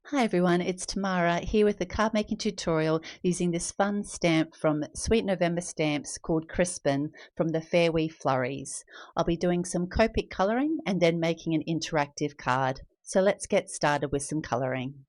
Hi everyone, it's Tamara here with the card making tutorial using this fun stamp from Sweet November Stamps called Crispin from the Fairwee Flurries. I'll be doing some Copic colouring and then making an interactive card. So let's get started with some colouring.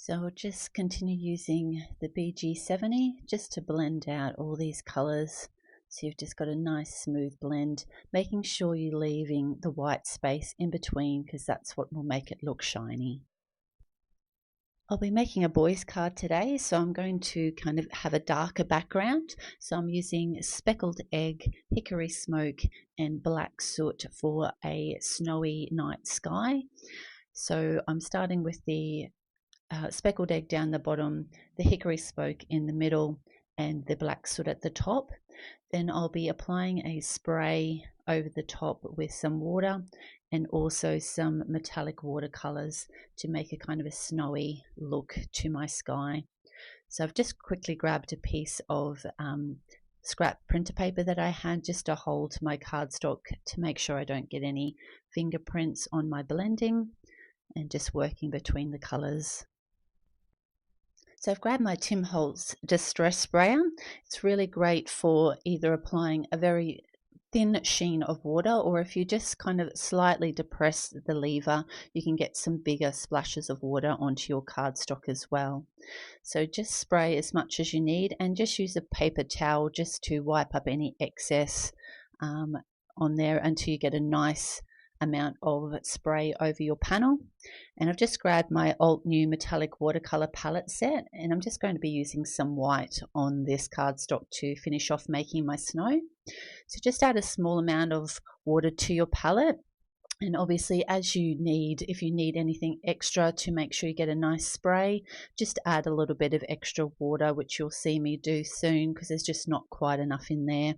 So I'll just continue using the BG70 just to blend out all these colours. So you've just got a nice smooth blend, making sure you're leaving the white space in between because that's what will make it look shiny. I'll be making a boy's card today, so I'm going to kind of have a darker background. So I'm using Speckled Egg, Hickory Smoke and Black Soot for a snowy night sky. So I'm starting with the Speckled Egg down the bottom, the Hickory Smoke in the middle and the Black Soot at the top. Then I'll be applying a spray over the top with some water and also some metallic watercolors to make a kind of a snowy look to my sky. So I've just quickly grabbed a piece of scrap printer paper that I had just to hold my cardstock to make sure I don't get any fingerprints on my blending, and just working between the colors. So I've grabbed my Tim Holtz Distress Sprayer. It's really great for either applying a very thin sheen of water, or if you just kind of slightly depress the lever, you can get some bigger splashes of water onto your cardstock as well. So just spray as much as you need and just use a paper towel just to wipe up any excess on there until you get a nice amount of spray over your panel. And I've just grabbed my Alt New metallic watercolor palette set, and I'm just going to be using some white on this cardstock to finish off making my snow. So just add a small amount of water to your palette, and obviously as you need, if you need anything extra to make sure you get a nice spray, just add a little bit of extra water, which you'll see me do soon because there's just not quite enough in there.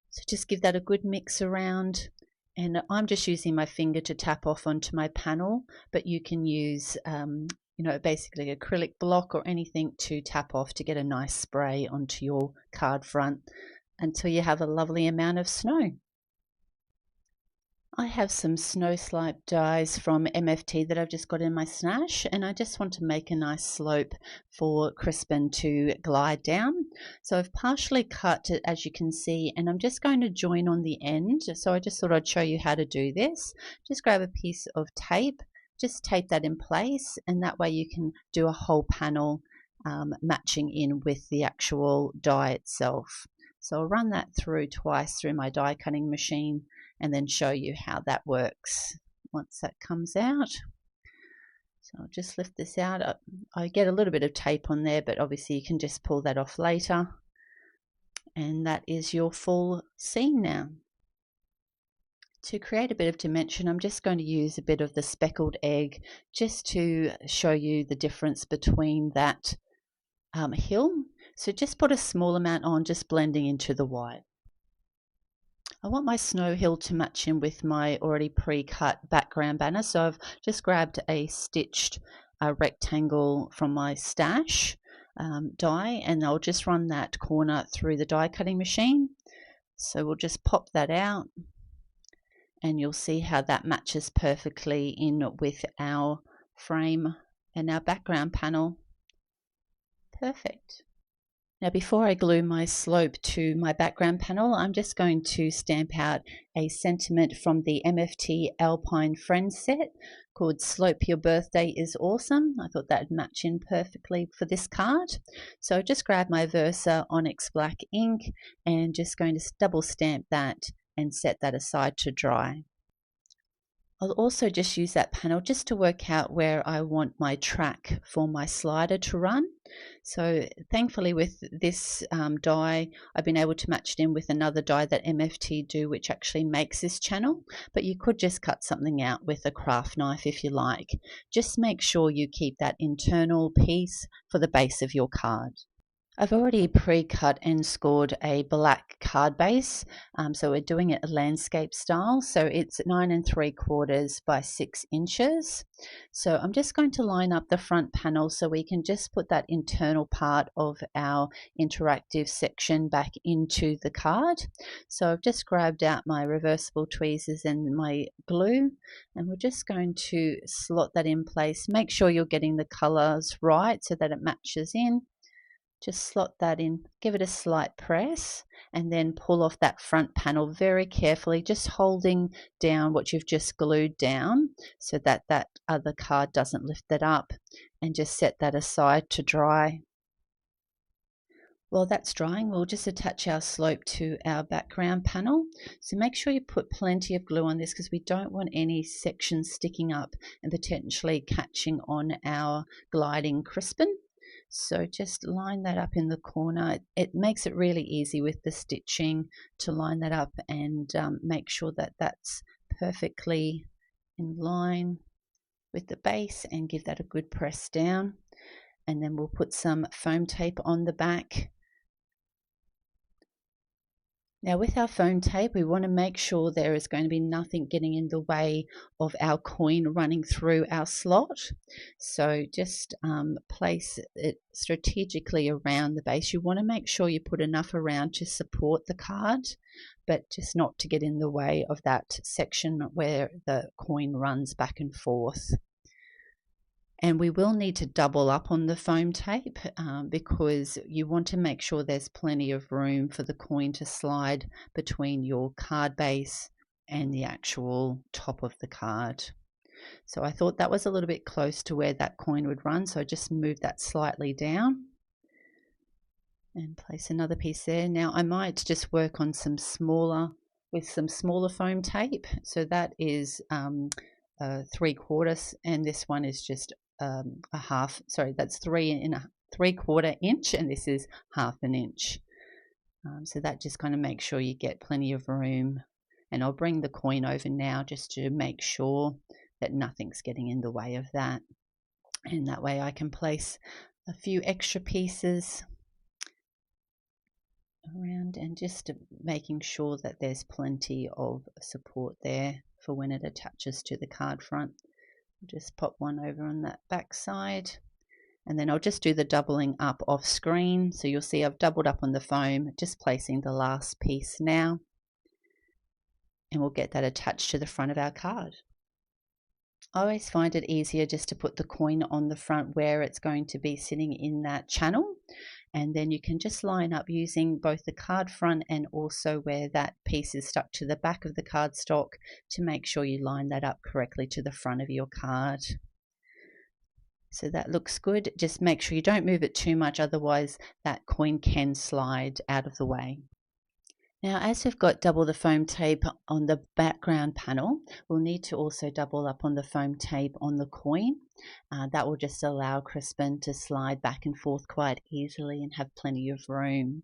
So just give that a good mix around. And I'm just using my finger to tap off onto my panel, but you can use, basically acrylic block or anything to tap off to get a nice spray onto your card front until you have a lovely amount of snow. I have some snow slime dies from MFT that I've just got in my stash, and I just want to make a nice slope for Crispin to glide down. So I've partially cut it, as you can see, and I'm just going to join on the end. So I just thought I'd show you how to do this. Just grab a piece of tape, just tape that in place, and that way you can do a whole panel matching in with the actual die itself. So I'll run that through twice through my die cutting machine and then show you how that works once that comes out. So I'll just lift this out. I get a little bit of tape on there, but obviously you can just pull that off later. And that is your full scene now. To create a bit of dimension, I'm just going to use a bit of the Speckled Egg just to show you the difference between that hill. So just put a small amount on, just blending into the white. I want my snow hill to match in with my already pre-cut background banner, so I've just grabbed a stitched rectangle from my stash die, and I'll just run that corner through the die cutting machine. So we'll just pop that out, and you'll see how that matches perfectly in with our frame and our background panel. Perfect. Now before I glue my slope to my background panel, I'm just going to stamp out a sentiment from the MFT Alpine Friends set called Slope Your Birthday is Awesome. I thought that would match in perfectly for this card. So I just grabbed my Versa Onyx black ink and just going to double stamp that and set that aside to dry. I'll also just use that panel just to work out where I want my track for my slider to run. So thankfully with this die, I've been able to match it in with another die that MFT do, which actually makes this channel, but you could just cut something out with a craft knife if you like. Just make sure you keep that internal piece for the base of your card. I've already pre-cut and scored a black card base, so we're doing it a landscape style, so it's 9 3/4 by 6 inches. So I'm just going to line up the front panel so we can just put that internal part of our interactive section back into the card. So I've just grabbed out my reversible tweezers and my glue, and we're just going to slot that in place. Make sure you're getting the colors right so that it matches in. Just slot that in, give it a slight press, and then pull off that front panel very carefully, just holding down what you've just glued down so that that other card doesn't lift it up. and just set that aside to dry. While that's drying, we'll just attach our slope to our background panel. So make sure you put plenty of glue on this because we don't want any sections sticking up and potentially catching on our gliding crispin. So just line that up in the corner. It makes it really easy with the stitching to line that up and make sure that that's perfectly in line with the base and give that a good press down. And then we'll put some foam tape on the back. Now with our foam tape, we want to make sure there is going to be nothing getting in the way of our coin running through our slot. So just place it strategically around the base. You want to make sure you put enough around to support the card, but just not to get in the way of that section where the coin runs back and forth. And we will need to double up on the foam tape because you want to make sure there's plenty of room for the coin to slide between your card base and the actual top of the card. So I thought that was a little bit close to where that coin would run, so I just moved that slightly down and place another piece there. Now I might just work on some smaller foam tape. So that is 3/4, and this one is just a half. Sorry, that's 3/4 inch, and this is 1/2 inch. So that just kind of makes sure you get plenty of room. And I'll bring the coin over now just to make sure that nothing's getting in the way of that. And that way I can place a few extra pieces around and just making sure that there's plenty of support there for when it attaches to the card front. Just pop one over on that back side, and then I'll just do the doubling up off screen. So you'll see I've doubled up on the foam, just placing the last piece now, and we'll get that attached to the front of our card. I always find it easier just to put the coin on the front where it's going to be sitting in that channel, and then you can just line up using both the card front and also where that piece is stuck to the back of the cardstock to make sure you line that up correctly to the front of your card. So that looks good. Just make sure you don't move it too much, otherwise that coin can slide out of the way. Now, as we've got double the foam tape on the background panel, we'll need to also double up on the foam tape on the coin. That will just allow crispin to slide back and forth quite easily and have plenty of room.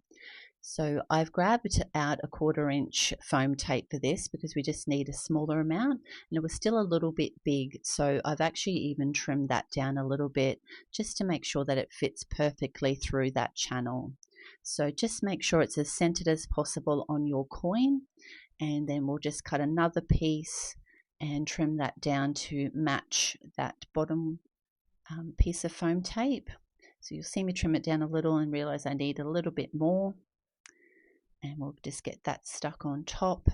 So I've grabbed out a 1/4 inch foam tape for this because we just need a smaller amount, and it was still a little bit big, so I've actually even trimmed that down a little bit just to make sure that it fits perfectly through that channel. So just make sure it's as centered as possible on your coin, and then we'll just cut another piece and trim that down to match that bottom piece of foam tape. So you'll see me trim it down a little and realize I need a little bit more, and we'll just get that stuck on top.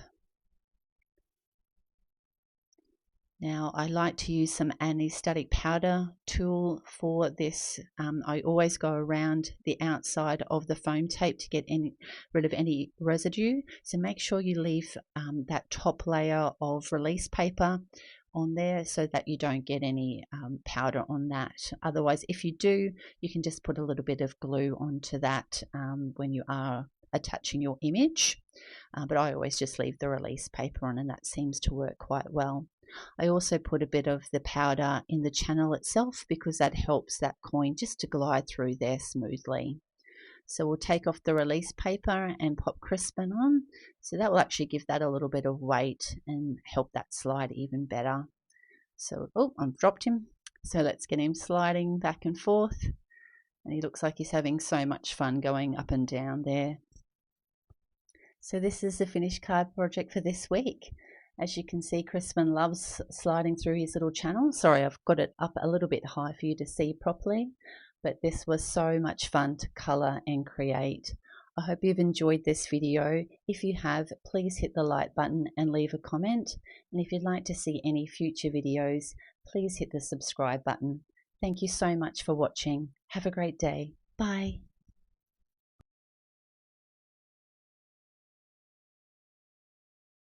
Now I like to use some anti-static powder tool for this. I always go around the outside of the foam tape to get rid of any residue. So make sure you leave that top layer of release paper on there so that you don't get any powder on that. Otherwise, if you do, you can just put a little bit of glue onto that when you are attaching your image. But I always just leave the release paper on, and that seems to work quite well. I also put a bit of the powder in the channel itself because that helps that coin just to glide through there smoothly. So we'll take off the release paper and pop crispin on. So that will actually give that a little bit of weight and help that slide even better. So, oh, I've dropped him. So let's get him sliding back and forth. And he looks like he's having so much fun going up and down there. So this is the finished card project for this week. As you can see, Crispin loves sliding through his little channel. Sorry, I've got it up a little bit high for you to see properly, but this was so much fun to colour and create. I hope you've enjoyed this video. If you have, please hit the like button and leave a comment. And if you'd like to see any future videos, please hit the subscribe button. Thank you so much for watching. Have a great day. Bye.